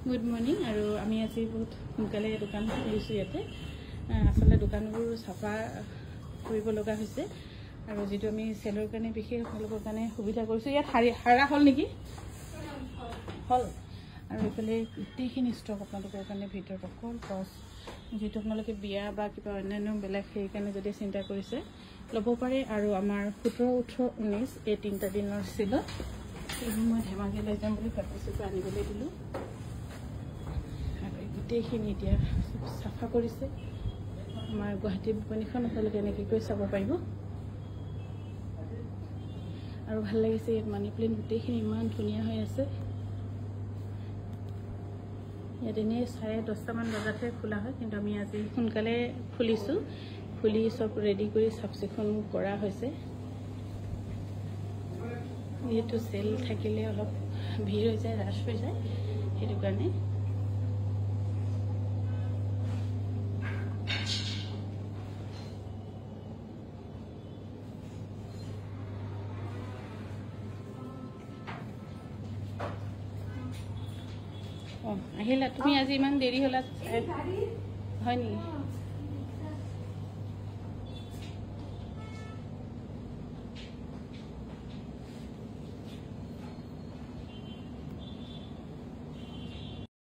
Good morning. আৰু আমি আজি বহুত সোনকালে দোকান খুলিছোঁ ইয়াতে। আচলতে দোকানবোৰ চাফা কৰিব লগা হৈছে আৰু যিটো আমি চেলৰ কাৰণে বিশেষ আপোনালোকৰ কাৰণে সুবিধা কৰিছোঁ। ইয়াত হাৰা হ'ল নেকি? হ'ল। আৰু এইফালে গোটেইখিনি ষ্টক আপোনালোকৰ কাৰণে ভিতৰত অকল টচ, যিটো আপোনালোকে বিয়া বা কিবা অন্যান্য বেলেগ সেইকাৰণে যদি চিন্তা কৰিছে ল'ব পাৰে। আৰু আমাৰ 17, 18, 19 এই 3টা দিনৰ চিলত এইবোৰ মই ধেমাজি লৈ যাম বুলি ভাবিছোঁ, আনিবলৈ দিলোঁ। আৰু গোটেইখিনি এতিয়া চাফা কৰিছে। আমাৰ গুৱাহাটী বিপণীখন আপোনালোকে এনেকৈ কৰি চাব পাৰিব। আৰু ভাল লাগিছে, ইয়াত মানি প্লেণ্ট গোটেইখিনি ইমান ধুনীয়া হৈ আছে। ইয়াত এনেই 10:30মান বজাতহে খোলা হয়, কিন্তু আমি আজি সোনকালে খুলিছোঁ। খুলি চব ৰেডি কৰি চাফ চিকুণ কৰা হৈছে। যিহেতু চেল থাকিলে অলপ ভিৰ হৈ যায়, ৰাছ হৈ যায়, সেইটো কাৰণে। আহিলা তুমি? আজি ইমান দেৰি হ'লা হয় নেকি?